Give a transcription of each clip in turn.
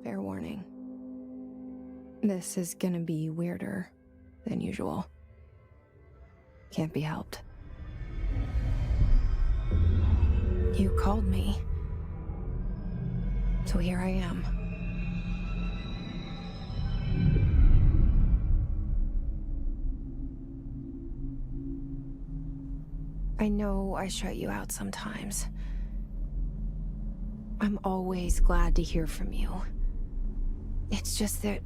Fair warning. This is gonna be weirder than usual. Can't be helped. You called me. So here I am. I know I shut you out sometimes. I'm always glad to hear from you. It's just that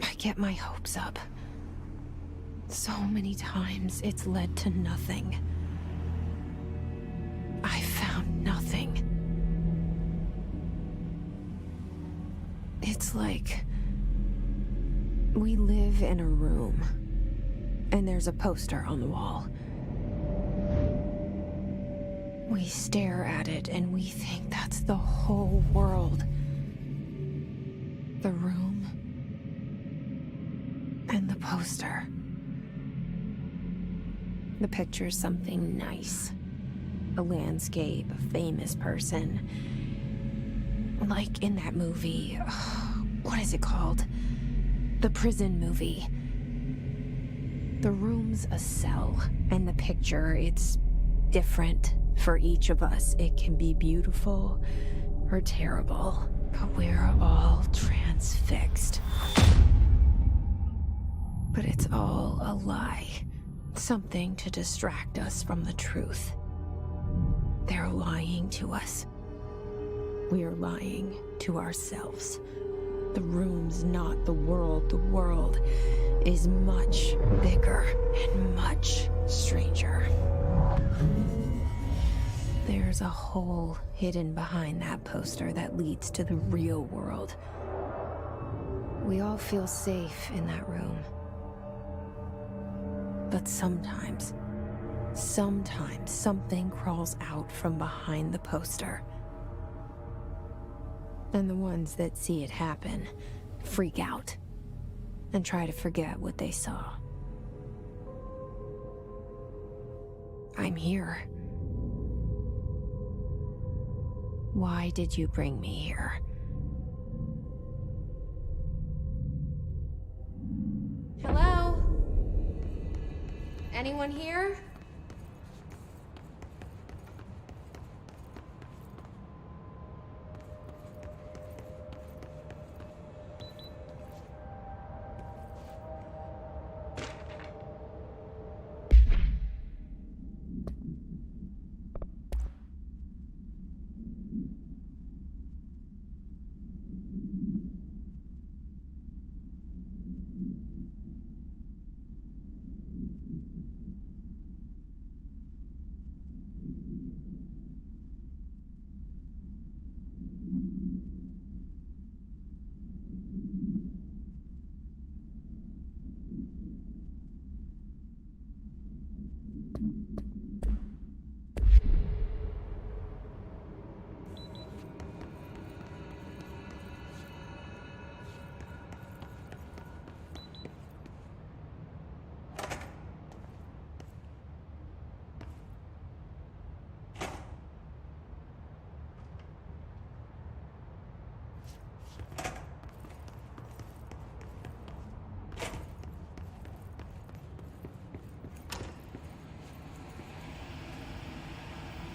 I get my hopes up. So many times it's led to nothing. I found nothing. It's like we live in a room, and there's a poster on the wall. We stare at it and we think that's the whole world. The room and the poster. The picture's something nice. A landscape, a famous person. Like in that movie, what is it called? The prison movie. The room's a cell, and the picture, it's different for each of us. It can be beautiful or terrible, but we're all transfixed. But it's all a lie. Something to distract us from the truth. They're lying to us. We're lying to ourselves. The room's not the world. The world is much bigger and much stranger. There's a hole hidden behind that poster that leads to the real world. We all feel safe in that room. But sometimes something crawls out from behind the poster. And the ones that see it happen freak out and try to forget what they saw. I'm here. Why did you bring me here? Hello? Anyone here?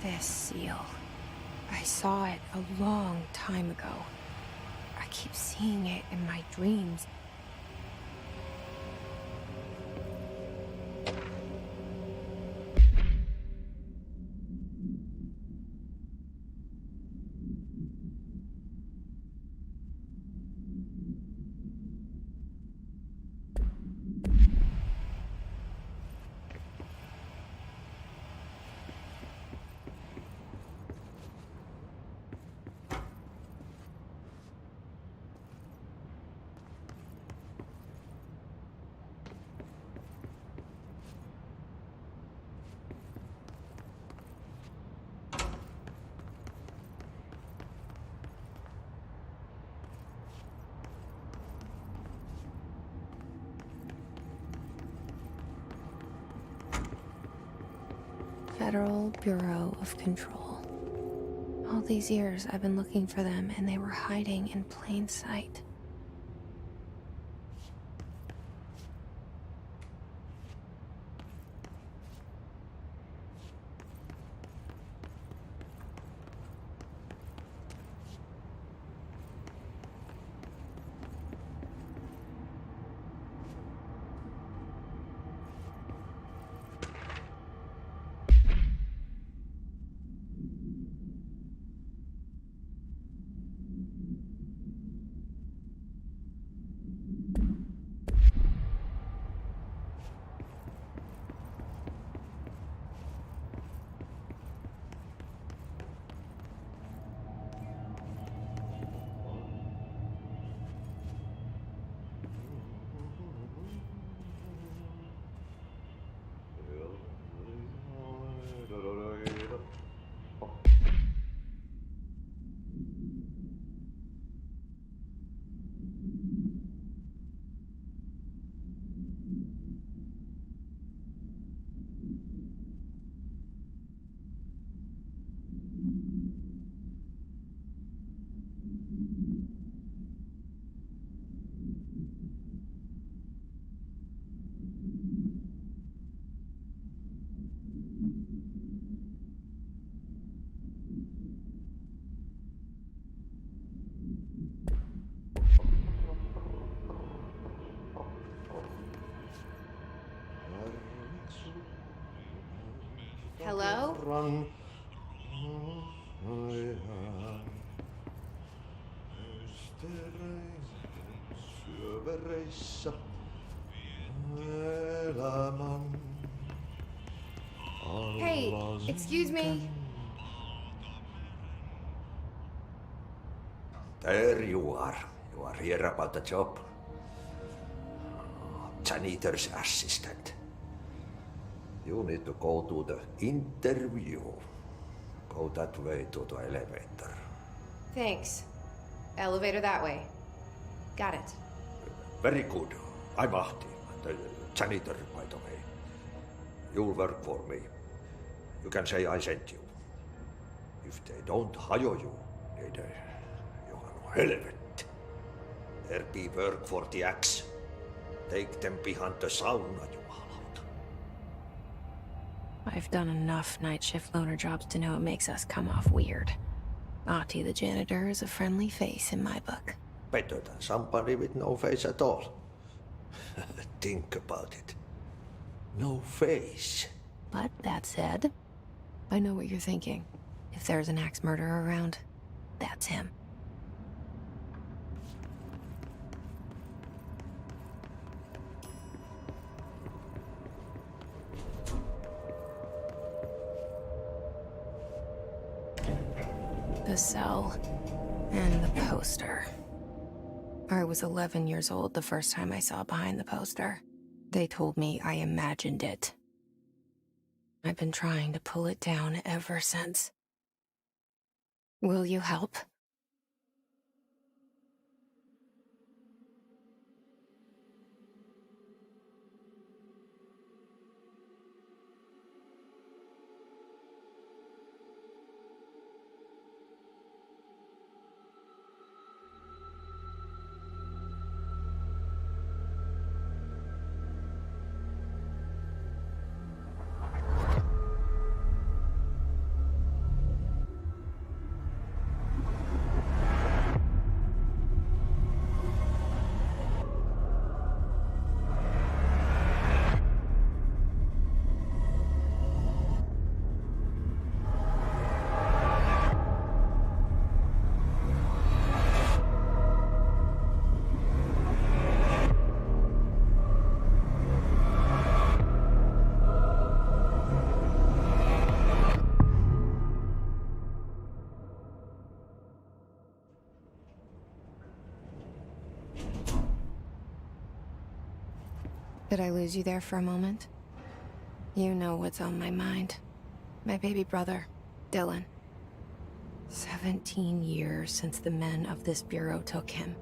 This seal. I saw it a long time ago. I keep seeing it in my dreams. Federal Bureau of Control. All All these years I've been looking for them and they were hiding in plain sight. Hello? Hey, excuse me? There you are. You are here about the job. Janitor's assistant. You need to go to the interview. Go that way to the elevator. Thanks. Elevator that way. Got it. Very good. I'm Ahti, the janitor, by the way. You'll work for me. You can say I sent you. If they don't hire you, then you are no helvet. There be work for the axe. Take them behind the sauna, you allowed. I've done enough night shift loner jobs to know it makes us come off weird. Ahti the janitor is a friendly face in my book. Better than somebody with no face at all. Think about it. No face. But that said, I know what you're thinking. If there's an axe murderer around, that's him. The cell and the poster. I was 11 years old the first time I saw behind the poster. They told me I imagined it. I've been trying to pull it down ever since. Will you help? Did I lose you there for a moment? You know what's on my mind. My baby brother, Dylan. 17 years since the men of this bureau took him.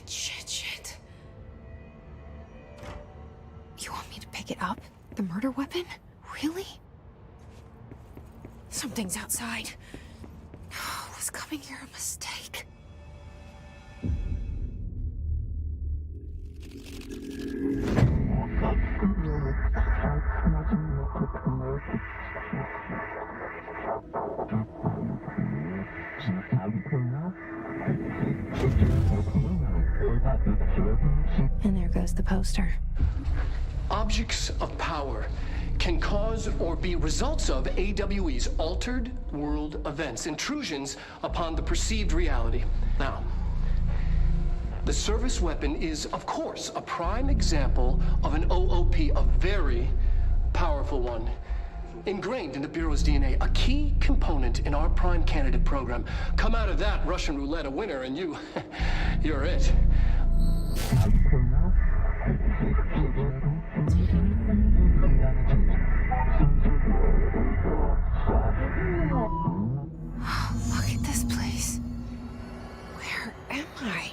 Shit. You want me to pick it up? The murder weapon? Really? Something's outside. Was coming here a mistake? And there goes the poster. Objects of power can cause or be results of AWE's altered world events, intrusions upon the perceived reality. Now, the service weapon is, of course, a prime example of an OOP, a very powerful one. Ingrained in the Bureau's DNA, a key component in our prime candidate program. Come out of that Russian roulette a winner and you're it. Look at this place. Where am I?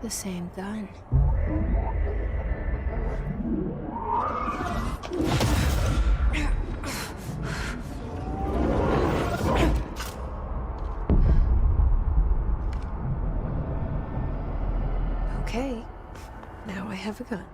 The same gun. Okay, now I have a gun.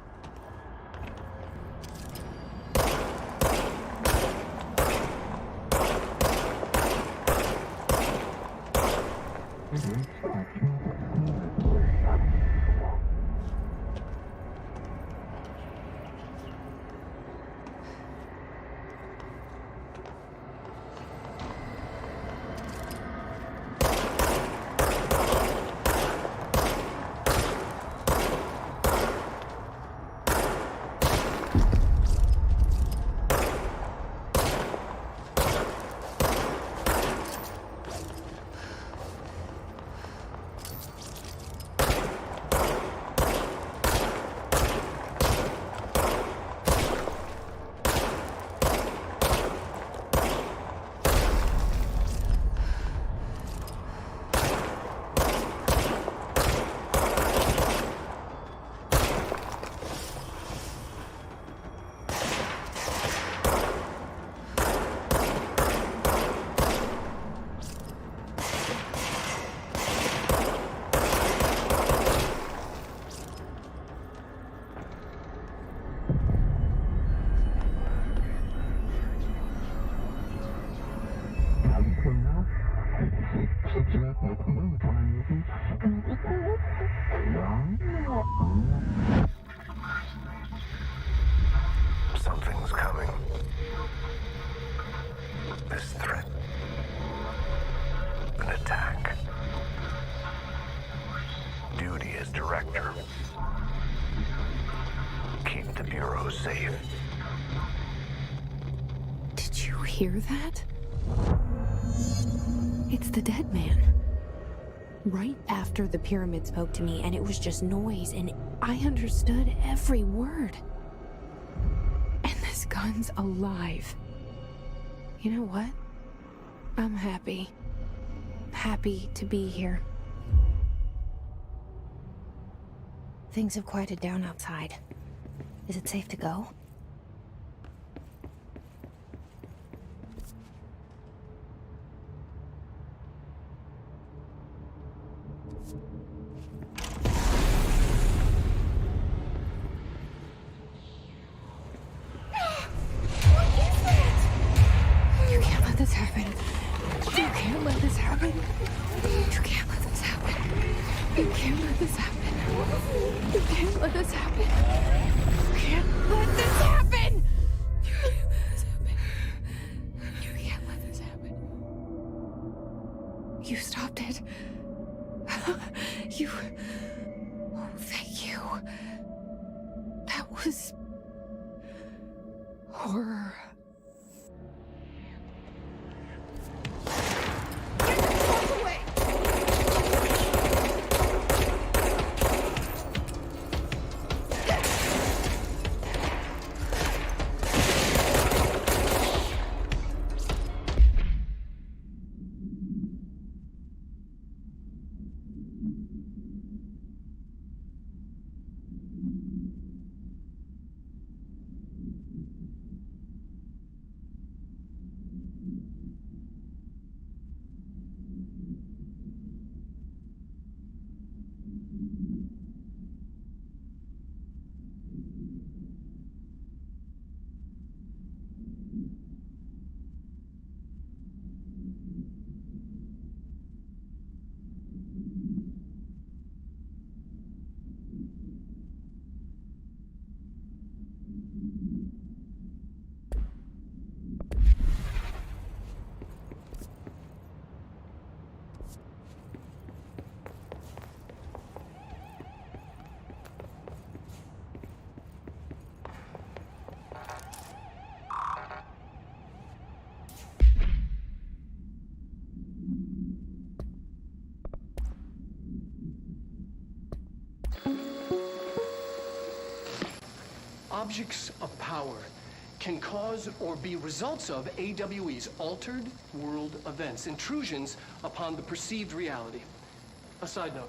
Something's coming. This threat. An attack. Duty as director. Keep the Bureau safe. Did you hear that? It's the dead man. Right after the pyramid spoke to me, and it was just noise, and I understood every word. And this gun's alive. You know what? I'm happy. Happy to be here. Things have quieted down outside. Is it safe to go? You... Oh, thank you. That was... horror. Objects of power can cause or be results of AWE's altered world events, intrusions upon the perceived reality. A side note,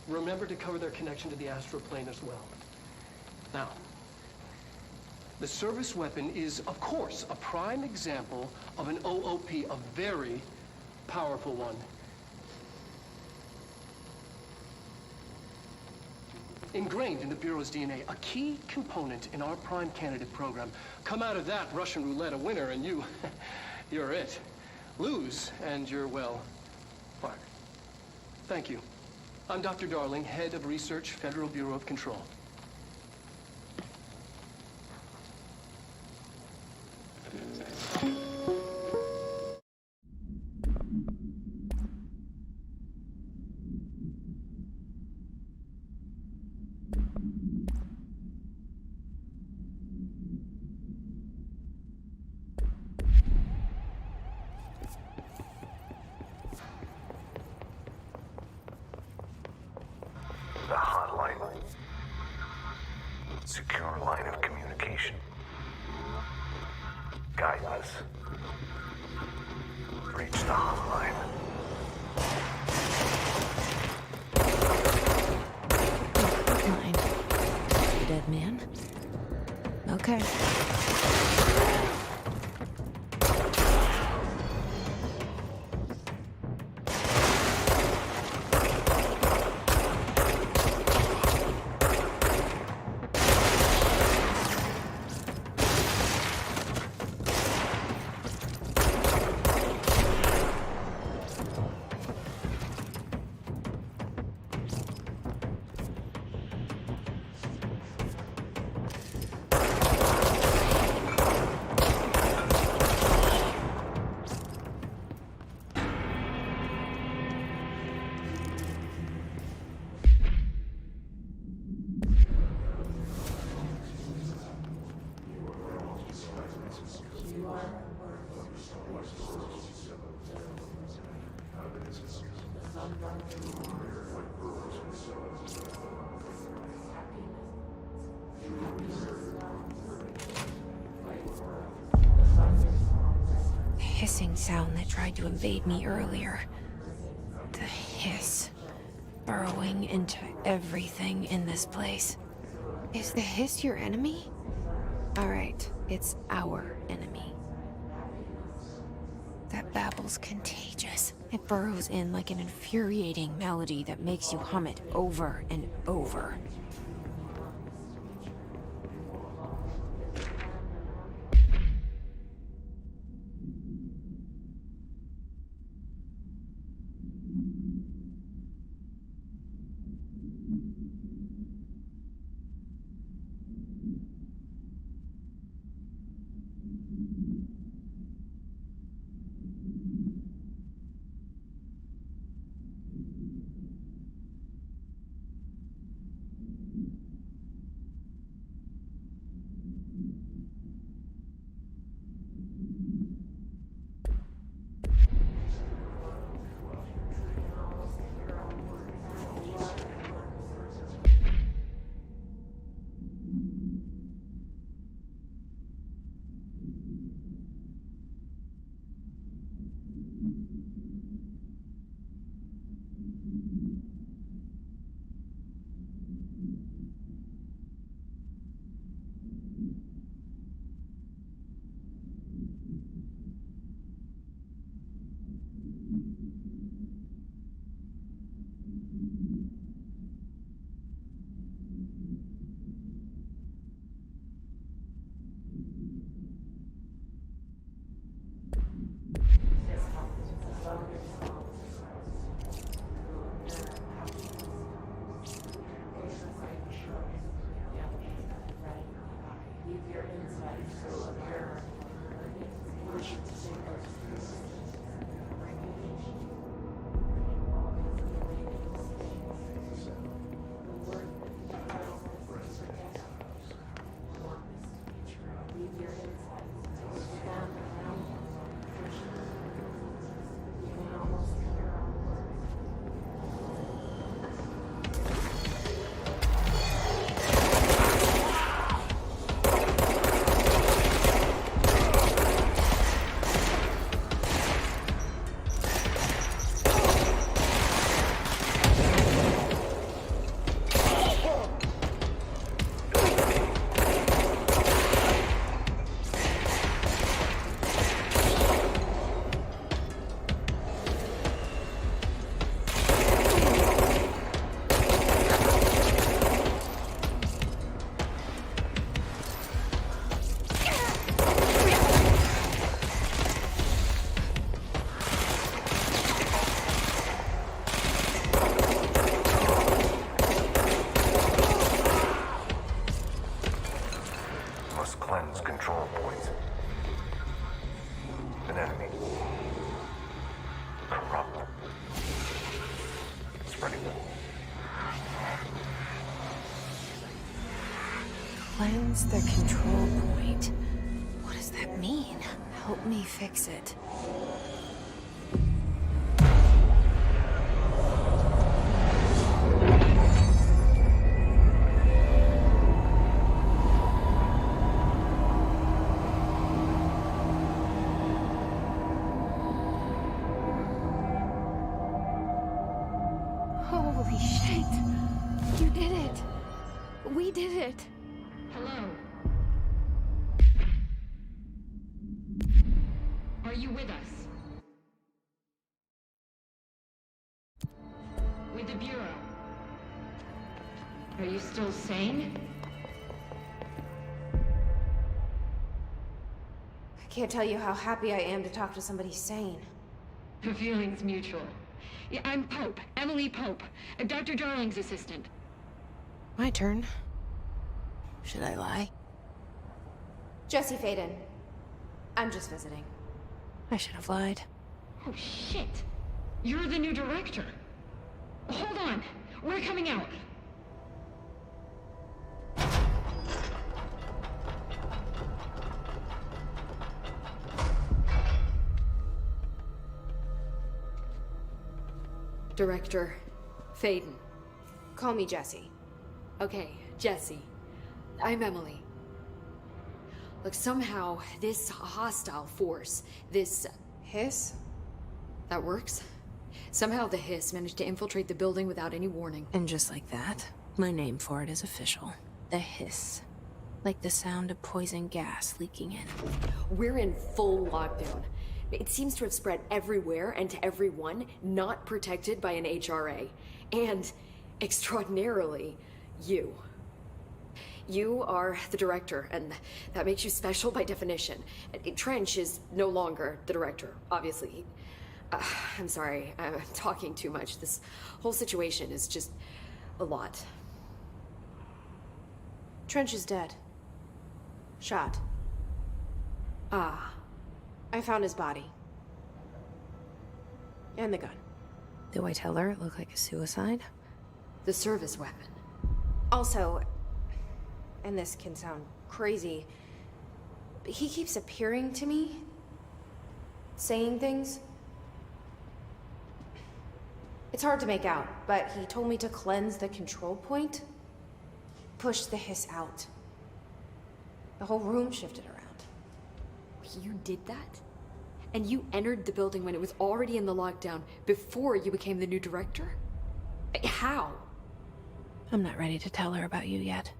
remember to cover their connection to the astral plane as well. Now, the service weapon is, of course, a prime example of an OOP, a very powerful one. Ingrained in the Bureau's DNA, a key component in our prime candidate program. Come out of that Russian roulette a winner and you're it. Lose and you're, well, fired. Thank you. I'm Dr. Darling, head of research, Federal Bureau of Control. The hotline. Secure line of communication. Guide us. Reach the hotline. Hotline. You dead man? Okay. Hissing sound that tried to invade me earlier. The hiss. Burrowing into everything in this place. Is the hiss your enemy? Alright, it's our enemy. That babble's contagious. It burrows in like an infuriating melody that makes you hum it over and over. Cleanse the control point. What does that mean? Help me fix it. Holy shit! You did it! We did it! Hello? Are you with us? With the Bureau? Are you still sane? I can't tell you how happy I am to talk to somebody sane. The feeling's mutual. Yeah, I'm Pope, Emily Pope, Dr. Darling's assistant. My turn. Should I lie? Jessi Feyden. I'm just visiting. I should have lied. Oh, shit. You're the new director. Hold on. We're coming out. Director Feyden. Call me Jesse. Okay, Jesse. I'm Emily. Look, somehow this hostile force, this... Hiss? that works? Somehow the hiss managed to infiltrate the building without any warning. And just like that, my name for it is official. The hiss. Like the sound of poison gas leaking in. We're in full lockdown. It seems to have spread everywhere and to everyone not protected by an HRA. And, extraordinarily, you. You are the director, and that makes you special by definition. Trench is no longer the director, obviously. I'm sorry, I'm talking too much. This whole situation is just a lot. Trench is dead. Shot. Ah. I found his body. And the gun. Do I tell her it looked like a suicide? The service weapon. Also, and this can sound crazy, but he keeps appearing to me, saying things. It's hard to make out, but he told me to cleanse the control point, push the hiss out. The whole room shifted around. You did that? And you entered the building when it was already in the lockdown before you became the new director? How? I'm not ready to tell her about you yet.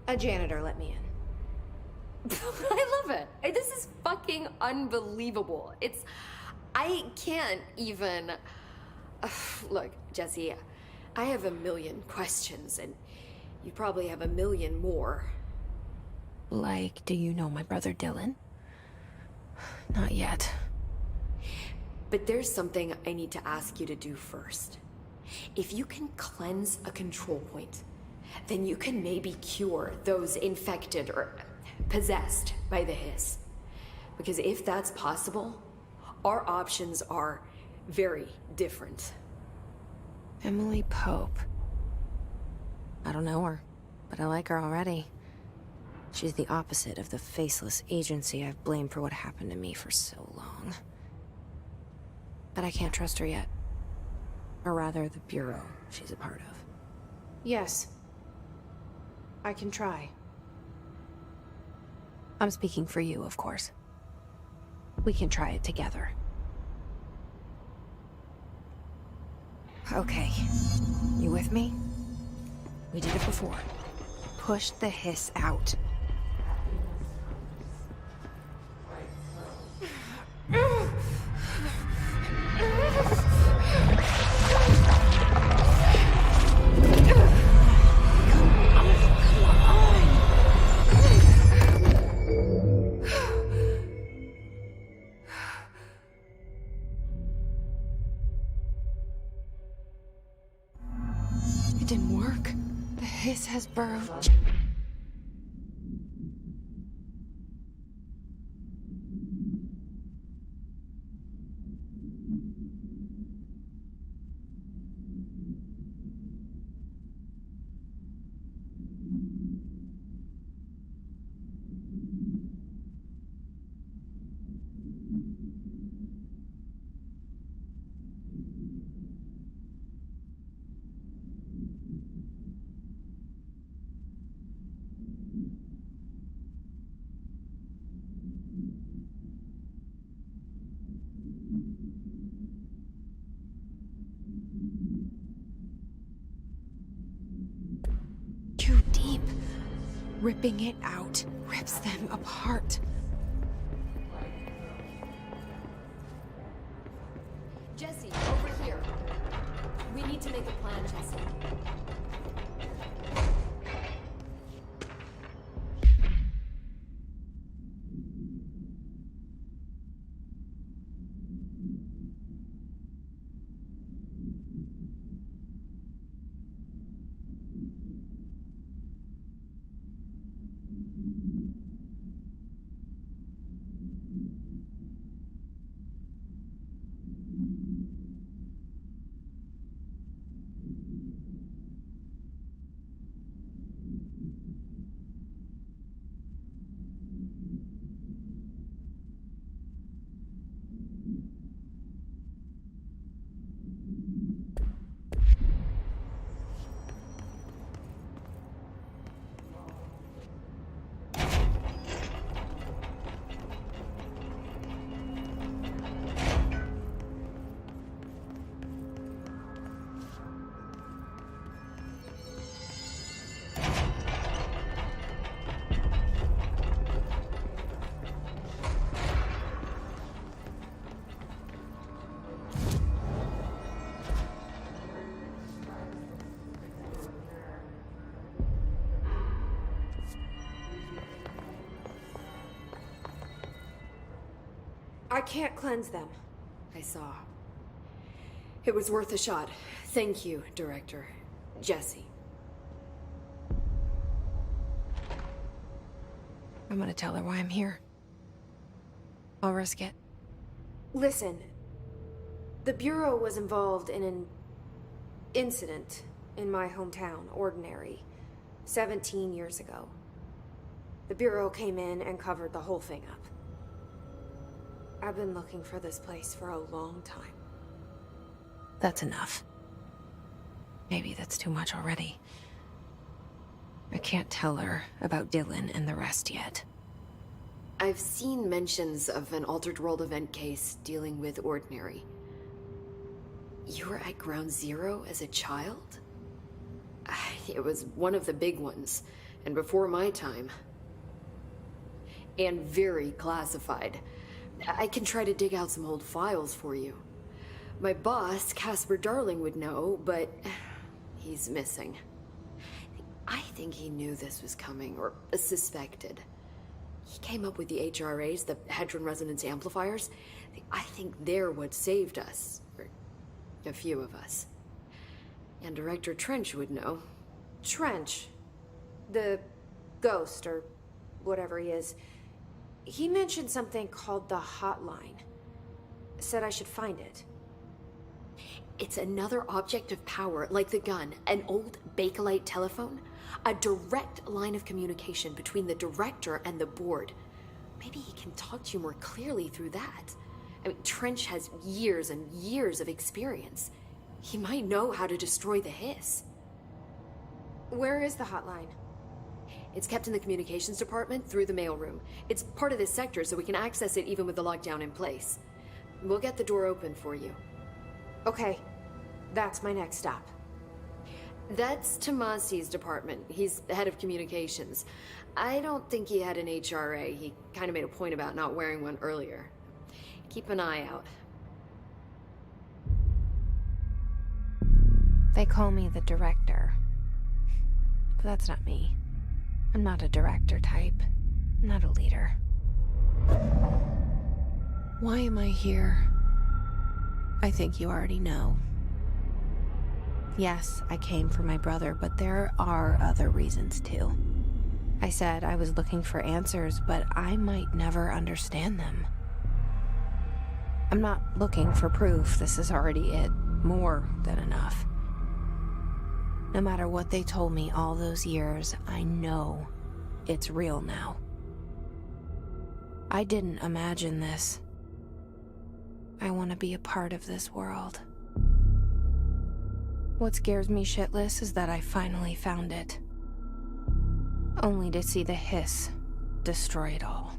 A janitor let me in. I love it. This is fucking unbelievable. I can't even... Look, Jesse, I have a million questions, and you probably have a million more. Like, do you know my brother Dylan? Not yet. But there's something I need to ask you to do first. If you can cleanse a control point, then you can maybe cure those infected or possessed by the hiss. Because if that's possible, our options are very different. Emily Pope. I don't know her, but I like her already. She's the opposite of the faceless agency I've blamed for what happened to me for so long. But I can't trust her yet. Or rather, the Bureau she's a part of. Yes. I can try. I'm speaking for you, of course. We can try it together. Okay. You with me? We did it before. Push the hiss out. It didn't work. The hiss has burrowed. Too deep. Ripping it out rips them apart. Jesse, over here. We need to make a plan, Jesse. I can't cleanse them. I saw. It was worth a shot. Thank you, Director. Jesse. I'm gonna tell her why I'm here. I'll risk it. Listen. The Bureau was involved in an incident in my hometown, Ordinary, 17 years ago. The Bureau came in and covered the whole thing up. I've been looking for this place for a long time. That's enough. Maybe that's too much already. I can't tell her about Dylan and the rest yet. I've seen mentions of an Altered World event case dealing with Ordinary. You were at Ground Zero as a child? It was one of the big ones, and before my time. And very classified. I can try to dig out some old files for you. My boss, Casper Darling, would know, but he's missing. I think he knew this was coming, or suspected. He came up with the HRAs, the Hadron Resonance Amplifiers. I think they're what saved us. Or a few of us. And Director Trench would know. Trench. The ghost, or whatever he is. He mentioned something called the hotline. Said I should find it. It's another object of power, like the gun, an old Bakelite telephone. A direct line of communication between the director and the board. Maybe he can talk to you more clearly through that. I mean, Trench has years and years of experience. He might know how to destroy the hiss. Where is the hotline? It's kept in the communications department through the mailroom. It's part of this sector, so we can access it even with the lockdown in place. We'll get the door open for you. Okay, that's my next stop. That's Tomasi's department. He's the head of communications. I don't think he had an HRA. He kind of made a point about not wearing one earlier. Keep an eye out. They call me the director. But that's not me. I'm not a director type. I'm not a leader. Why am I here? I think you already know. Yes, I came for my brother, but there are other reasons too. I said I was looking for answers, but I might never understand them. I'm not looking for proof. This is already it. More than enough. No matter what they told me all those years, I know it's real now. I didn't imagine this. I want to be a part of this world. What scares me shitless is that I finally found it. Only to see the hiss destroy it all.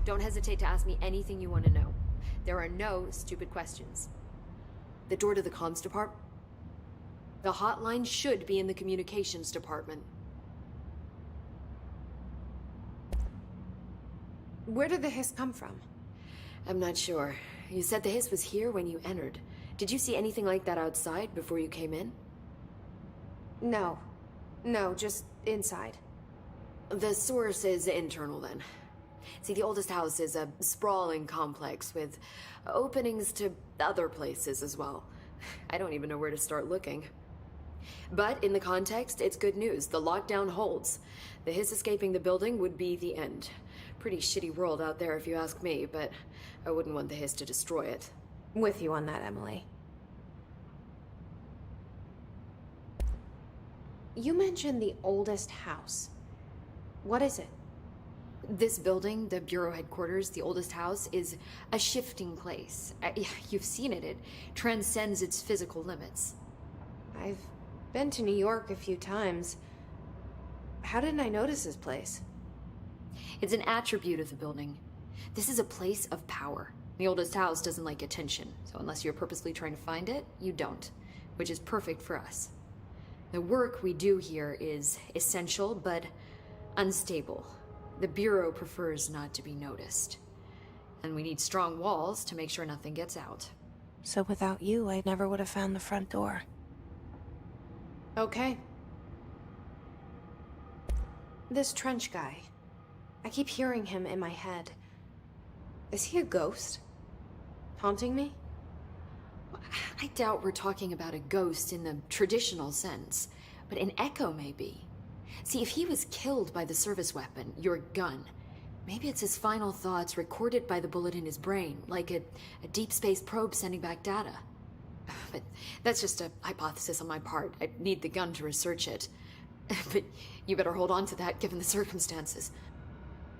Don't hesitate to ask me anything you want to know. There are no stupid questions. The door to the comms department? The hotline should be in the communications department. Where did the hiss come from? I'm not sure. You said the hiss was here when you entered. Did you see anything like that outside before you came in? No. No, just inside. The source is internal then. See, the oldest house is a sprawling complex with openings to other places as well. I don't even know where to start looking. But in the context, it's good news. The lockdown holds. The hiss escaping the building would be the end. Pretty shitty world out there if you ask me, but I wouldn't want the hiss to destroy it. With you on that, Emily. You mentioned the oldest house. What is it? This building, the Bureau headquarters, the oldest house, is a shifting place. You've seen it. It transcends its physical limits. I've been to New York a few times. How didn't I notice this place? It's an attribute of the building. This is a place of power. The oldest house doesn't like attention, so unless you're purposely trying to find it, you don't, which is perfect for us. The work we do here is essential, but unstable. The Bureau prefers not to be noticed. And we need strong walls to make sure nothing gets out. So without you, I never would have found the front door. Okay. This Trench guy. I keep hearing him in my head. Is he a ghost? Haunting me? I doubt we're talking about a ghost in the traditional sense, but an echo maybe. See, if he was killed by the service weapon, your gun, maybe it's his final thoughts recorded by the bullet in his brain, like a deep space probe sending back data. But that's just a hypothesis on my part. I'd need the gun to research it. But you better hold on to that given the circumstances.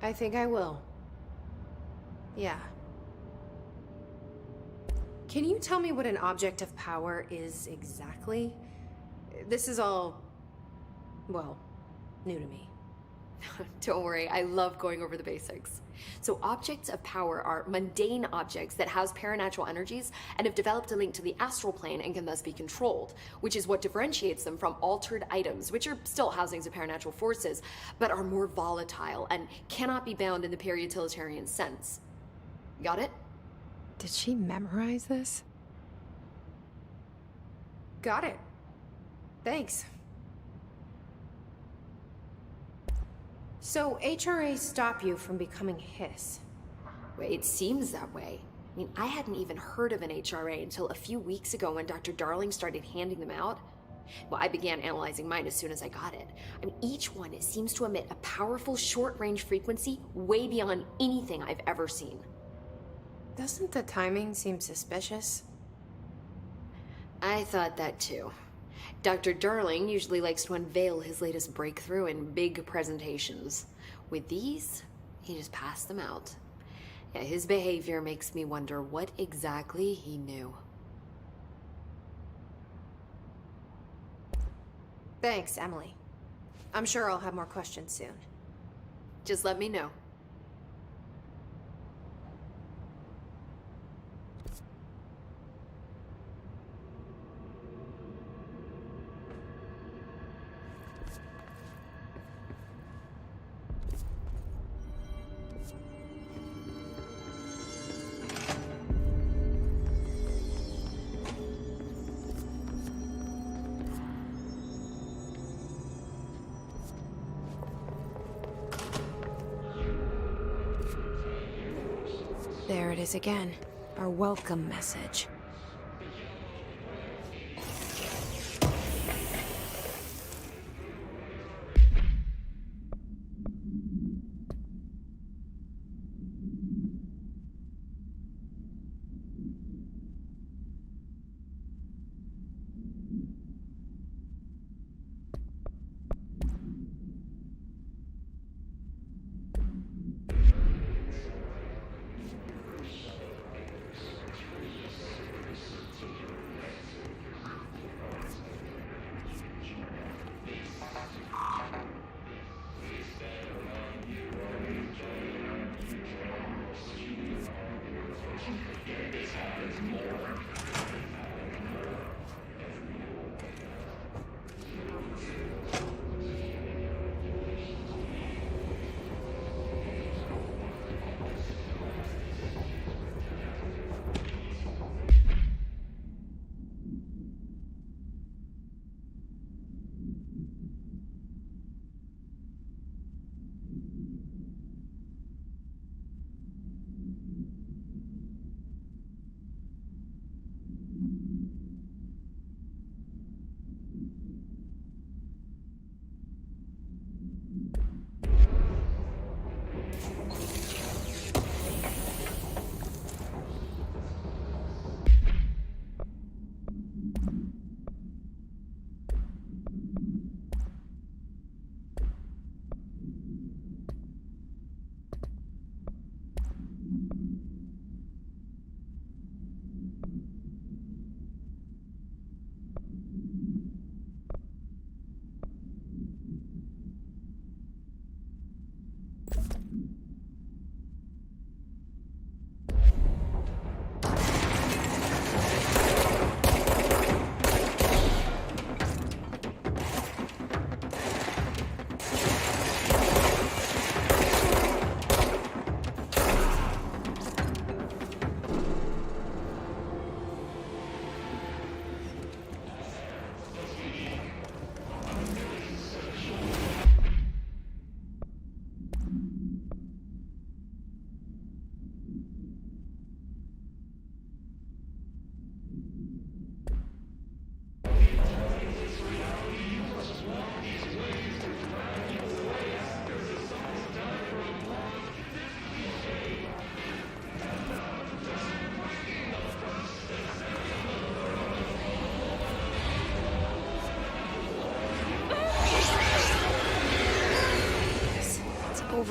I think I will. Yeah. Can you tell me what an object of power is exactly? This is all, well, new to me. Don't worry, I love going over the basics. So objects of power are mundane objects that house paranatural energies and have developed a link to the astral plane and can thus be controlled, which is what differentiates them from altered items, which are still housings of paranatural forces, but are more volatile and cannot be bound in the pure utilitarian sense. Got it? Did she memorize this? Got it. Thanks. So, HRA stop you from becoming Hiss? It seems that way. I mean, I hadn't even heard of an HRA until a few weeks ago when Dr. Darling started handing them out. Well, I began analyzing mine as soon as I got it. I mean, each one seems to emit a powerful short-range frequency way beyond anything I've ever seen. Doesn't the timing seem suspicious? I thought that too. Dr. Darling usually likes to unveil his latest breakthrough in big presentations. With these, he just passed them out. Yeah, his behavior makes me wonder what exactly he knew. Thanks, Emily. I'm sure I'll have more questions soon. Just let me know. There it is again. Our welcome message.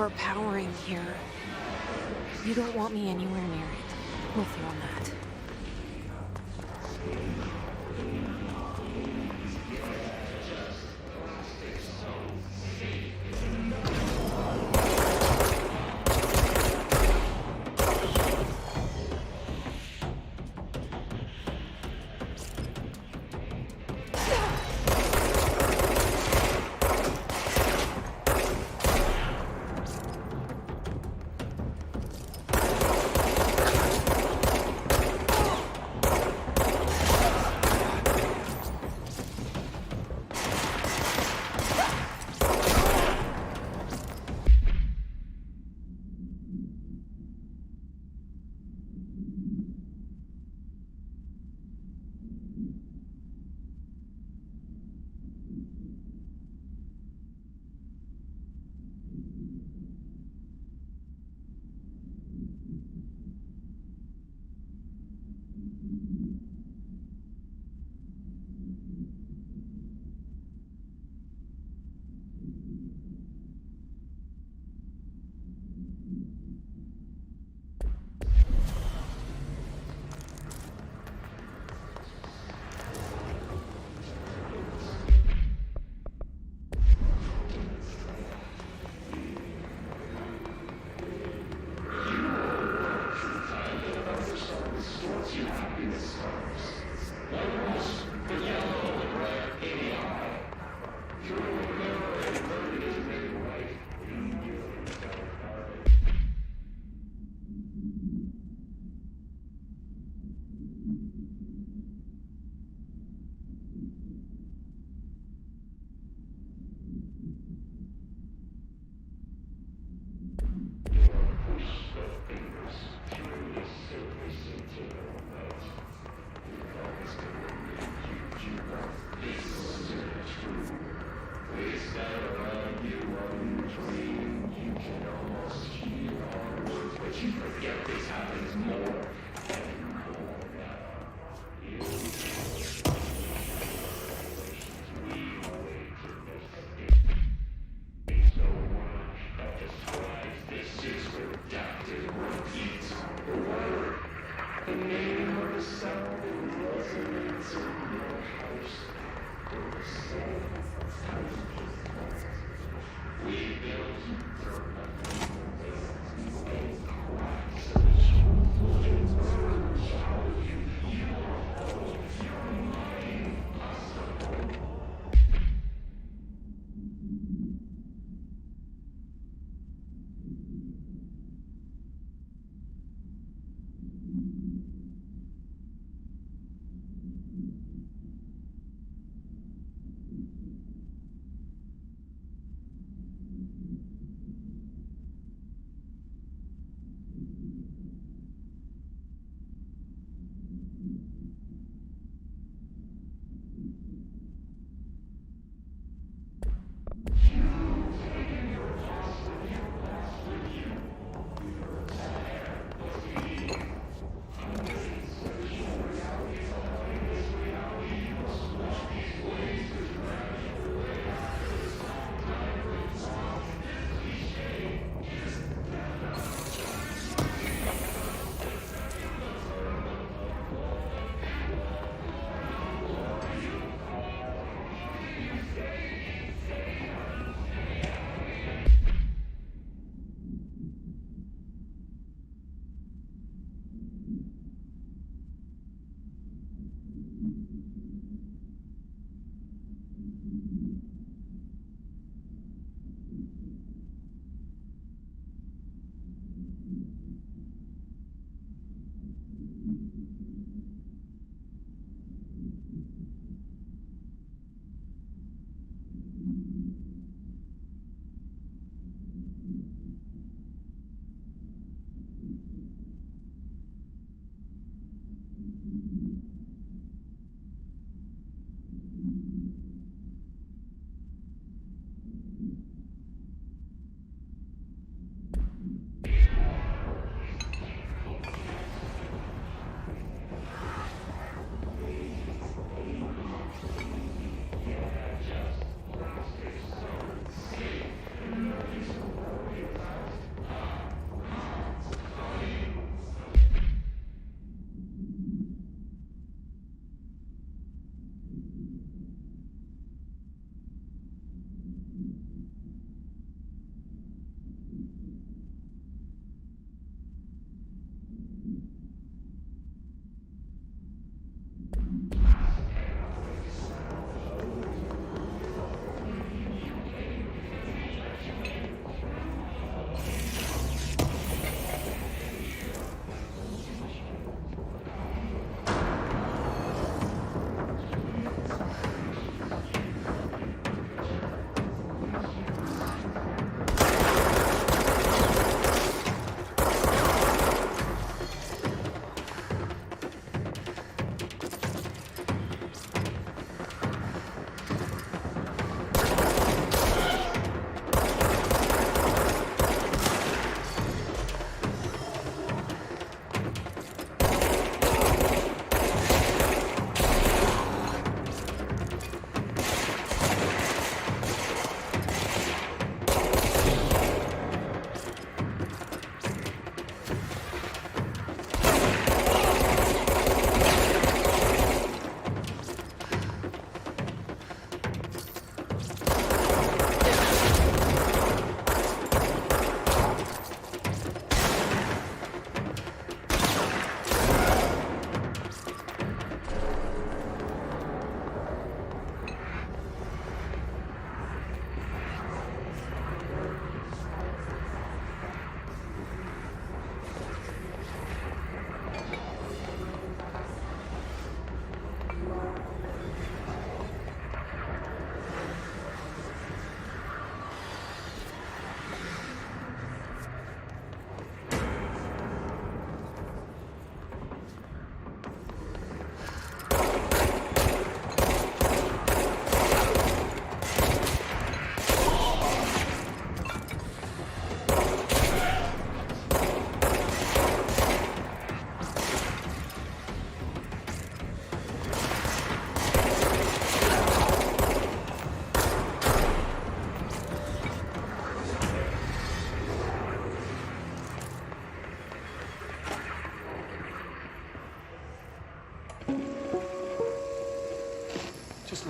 overpowering here. You don't want me anywhere near it. With you on that.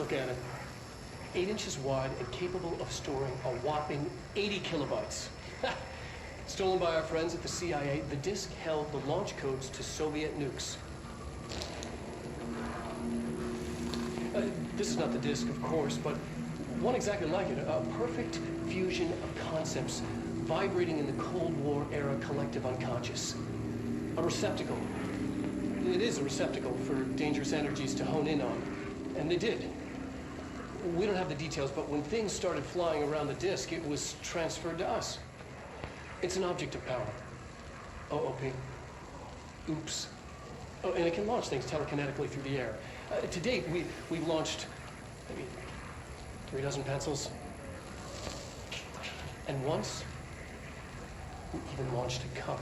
look at it. 8 inches wide and capable of storing a whopping 80 kilobytes. Stolen by our friends at the CIA, the disk held the launch codes to Soviet nukes. This is not the disk, of course, but one exactly like it. A perfect fusion of concepts vibrating in the Cold War era collective unconscious. A receptacle. It is a receptacle for dangerous energies to hone in on. And they did. We don't have the details, but when things started flying around the disk, it was transferred to us. It's an object of power. OOP. Oops. Oh, and it can launch things telekinetically through the air. To date, we've launched maybe 3 dozen pencils. And once, we even launched a cup.